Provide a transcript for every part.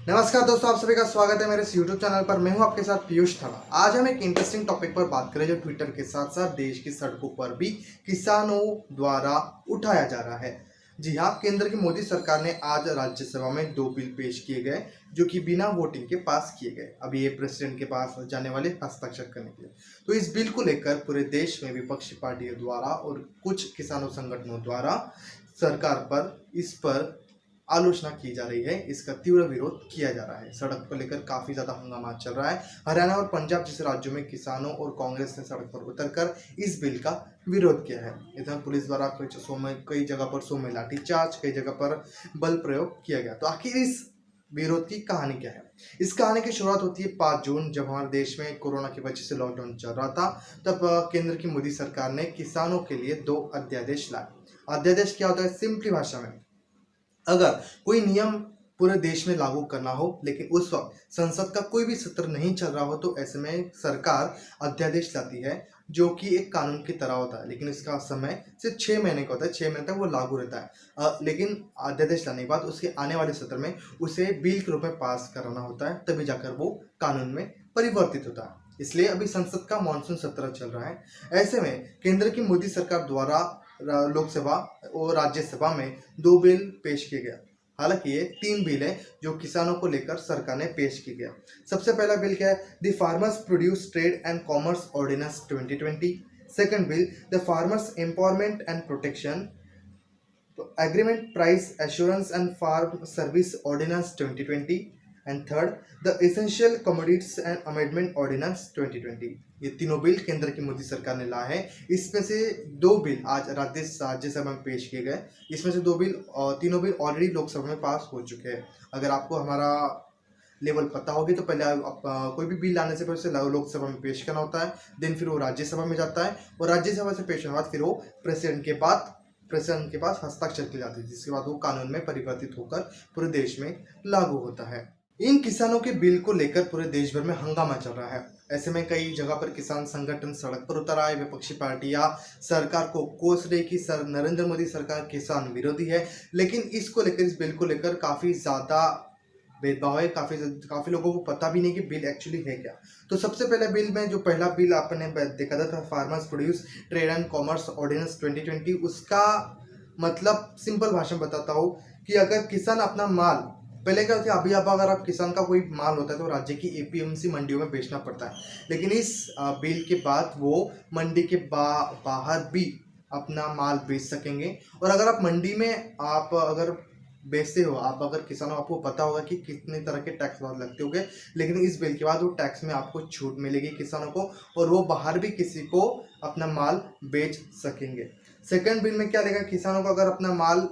नमस्कार दोस्तों, आप सभी का स्वागत है मेरे इस YouTube चैनल पर। मैं हूं आपके साथ पीयूष थापा। आज हम एक इंटरेस्टिंग टॉपिक पर बात करें जो ट्विटर के साथ साथ देश की सड़कों पर भी किसानों द्वारा उठाया जा रहा है। जी हाँ, केंद्र की मोदी सरकार ने आज राज्यसभा में 2 बिल पेश किए गए जो कि बिना वोटिंग के पास किए गए। अब ये प्रेसिडेंट के पास जाने वाले हस्ताक्षर करने के लिए। तो इस बिल को लेकर पूरे देश में विपक्षी पार्टियों द्वारा और कुछ किसानों संगठनों द्वारा सरकार पर इस पर आलोचना की जा रही है। इसका तीव्र विरोध किया जा रहा है। सड़क को लेकर काफी ज्यादा हंगामा चल रहा है। हरियाणा और पंजाब जैसे राज्यों में किसानों और कांग्रेस ने सड़क पर उतरकर इस बिल का विरोध किया है। इधर पुलिस द्वारा कई जगह पर सौ में लाठीचार्ज, कई जगह पर बल प्रयोग किया गया। तो आखिर इस विरोध की कहानी क्या है? इस कहानी की शुरुआत होती है 5 जून, जब हमारे देश में कोरोना की वजह से लॉकडाउन चल रहा था। तब केंद्र की मोदी सरकार ने किसानों के लिए 2 अध्यादेश लाए। अध्यादेश क्या होता है? सिंपली भाषा में, अगर कोई नियम पूरे देश में लागू करना हो लेकिन उस वक्त संसद का कोई भी सत्र नहीं चल रहा हो, तो ऐसे में सरकार अध्यादेश लाती है जो कि एक कानून की तरह होता है, लेकिन इसका समय सिर्फ 6 महीने का होता है। 6 महीने तक वो लागू रहता है। लेकिन अध्यादेश लाने के बाद उसके आने वाले सत्र में उसे बिल के रूप में पास कराना होता है, तभी जाकर वो कानून में परिवर्तित होता है। इसलिए अभी संसद का मानसून सत्र चल रहा है। ऐसे में केंद्र की मोदी सरकार द्वारा लोकसभा और राज्यसभा में 2 बिल पेश किए गए। हालांकि ये 3 बिल है जो किसानों को लेकर सरकार ने पेश किए गए। सबसे पहला बिल क्या है? The farmers produce trade and commerce ordinance 2020। Second bill, the farmers empowerment and protection agreement price assurance and farm service ordinance 2020। And third, the essential commodities and amendment ordinance 2020। ये तीनों बिल केंद्र की मोदी सरकार ने लाए हैं। इसमें से 2 बिल आज राज्यसभा में पेश किए गए। इसमें से 2 बिल और तीनों बिल ऑलरेडी लोकसभा में पास हो चुके हैं। अगर आपको हमारा लेवल पता होगी तो पहले कोई भी बिल लाने से पहले उसे लोकसभा में पेश करना होता है, देन फिर वो राज्यसभा में जाता है और राज्यसभा से पेश होने के बाद फिर वो प्रेसिडेंट के पास हस्ताक्षर किए जाते हैं, जिसके बाद वो कानून में परिवर्तित होकर पूरे देश में लागू होता है। इन किसानों के बिल को लेकर पूरे देश भर में हंगामा चल रहा है। ऐसे में कई जगह पर किसान संगठन सड़क पर उतर आए। विपक्षी पार्टियां सरकार को कोस रही कि नरेंद्र मोदी सरकार किसान विरोधी है, लेकिन इसको लेकर, इस बिल को लेकर काफी ज्यादा भेदभाव है। काफी लोगों को पता भी नहीं कि बिल एक्चुअली है क्या। तो सबसे पहले बिल में जो पहला बिल आपने देखा था farmers produce trade and commerce ordinance 2020, उसका मतलब सिंपल भाषा में बताता हूँ कि अगर किसान अपना माल, पहले क्या होता है, अभी अब अगर आप किसान का कोई माल होता है तो राज्य की एपीएमसी मंडियों में बेचना पड़ता है, लेकिन इस बिल के बाद वो मंडी के बाहर भी अपना माल बेच सकेंगे। और अगर आप मंडी में आप अगर बेचते हो, आप अगर किसानों, आपको पता होगा कि कितने तरह के टैक्स लगते होंगे, लेकिन इस बिल के बाद वो टैक्स में आपको छूट मिलेगी किसानों को और वो बाहर भी किसी को अपना माल बेच सकेंगे। सेकंड बिल में क्या देगा? किसानों को अगर अपना माल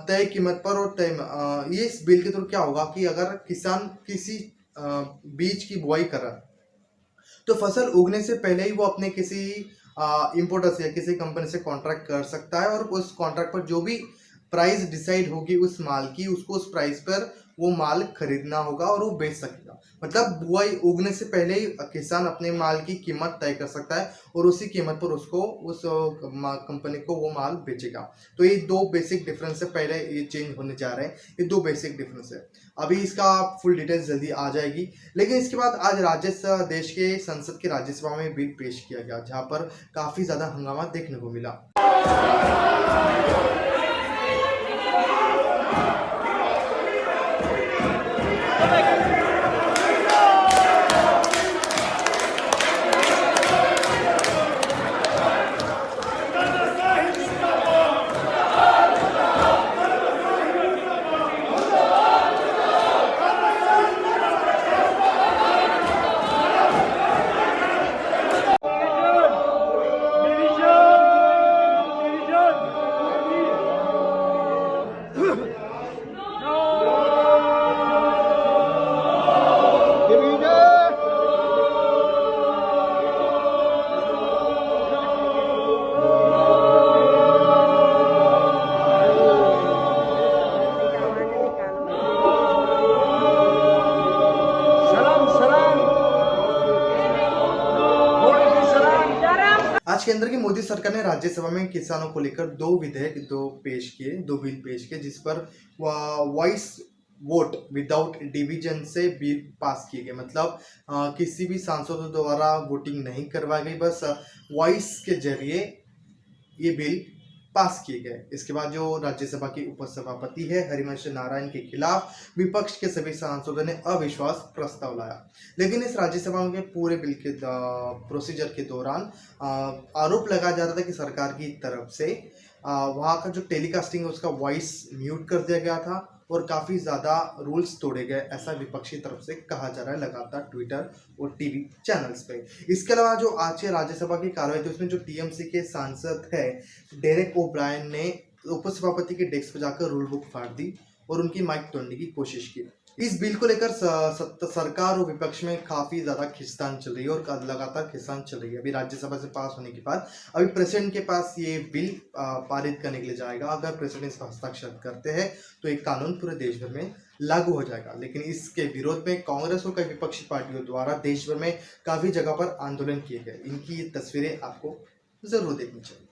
तय कीमत पर और ये इस बिल के थ्रू क्या होगा कि अगर किसान किसी बीज की बुआई कर रहा है तो फसल उगने से पहले ही वो अपने किसी इम्पोर्टर से या किसी कंपनी से कॉन्ट्रैक्ट कर सकता है और उस कॉन्ट्रैक्ट पर जो भी प्राइस डिसाइड होगी उस माल की, उसको उस प्राइस पर वो माल खरीदना होगा और वो बेच सकेगा। मतलब बुआई उगने से पहले ही किसान अपने माल की कीमत तय कर सकता है और उसी कीमत पर उसको उस कंपनी को वो माल बेचेगा। तो ये 2 बेसिक डिफरेंस है। पहले ये चेंज होने जा रहे हैं, ये 2 बेसिक डिफरेंस है। अभी इसका फुल डिटेल्स जल्दी आ जाएगी। लेकिन इसके बाद आज देश के संसद की राज्यसभा में बिल पेश किया गया, जहाँ पर काफी ज्यादा हंगामा देखने को मिला। आज केंद्र की मोदी सरकार ने राज्यसभा में किसानों को लेकर 2 बिल पेश किए, जिस पर वॉइस वोट विदाउट डिवीजन से बिल पास किए गए। मतलब किसी भी सांसदों द्वारा वोटिंग नहीं करवाई गई, बस वॉइस के जरिए ये बिल पास किए गए। इसके बाद जो राज्यसभा की उपसभापति है हरिवंश नारायण के खिलाफ विपक्ष के सभी सांसदों ने अविश्वास प्रस्ताव लाया। लेकिन इस राज्यसभा में पूरे बिल के प्रोसीजर के दौरान आरोप लगाया जा रहा था कि सरकार की तरफ से वहाँ का जो टेलीकास्टिंग है उसका वॉइस म्यूट कर दिया गया था और काफ़ी ज़्यादा रूल्स तोड़े गए, ऐसा विपक्षी तरफ से कहा जा रहा है लगातार ट्विटर और टीवी चैनल्स पे। इसके अलावा जो आज के राज्यसभा की कार्रवाई थी उसमें जो टीएमसी के सांसद है डेरेक ओब्रायन ने उपसभापति के डेस्क पर जाकर रूल बुक फाड़ दी और उनकी माइक तोड़ने की कोशिश की। इस बिल को लेकर सरकार और विपक्ष में काफी ज्यादा खींचतान चल रही है और लगातार खींचतान चल रही है। अभी राज्यसभा से पास होने के बाद अभी प्रेसिडेंट के पास ये बिल पारित करने के लिए जाएगा। अगर प्रेसिडेंट इस पर हस्ताक्षर करते हैं तो एक कानून पूरे देश भर में लागू हो जाएगा। लेकिन इसके विरोध में कांग्रेस और कई विपक्षी पार्टियों द्वारा देश भर में काफी जगह पर आंदोलन किए गए। इनकी ये तस्वीरें आपको जरूर देखनी चाहिए।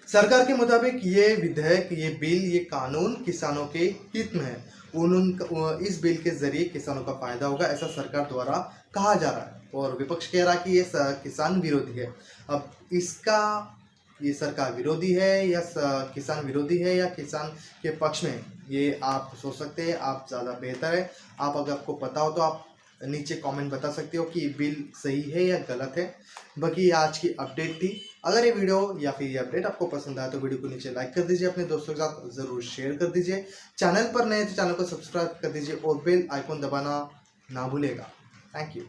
सरकार के मुताबिक ये विधेयक, ये बिल, ये कानून किसानों के हित में है। इस बिल के जरिए किसानों का फायदा होगा, ऐसा सरकार द्वारा कहा जा रहा है और विपक्ष कह रहा है कि ये किसान विरोधी है। अब इसका ये सरकार विरोधी है या किसान विरोधी है या किसान के पक्ष में, ये आप सोच सकते हैं। आप ज़्यादा बेहतर है, आप अगर आपको पता हो तो आप नीचे कमेंट बता सकते हो कि बिल सही है या गलत है। बाकी आज की अपडेट थी। अगर ये वीडियो या फिर ये अपडेट आपको पसंद आया तो वीडियो को नीचे लाइक कर दीजिए, अपने दोस्तों के साथ ज़रूर शेयर कर दीजिए। चैनल पर नए तो चैनल को सब्सक्राइब कर दीजिए और बेल आइकॉन दबाना ना भूलेगा। Thank you.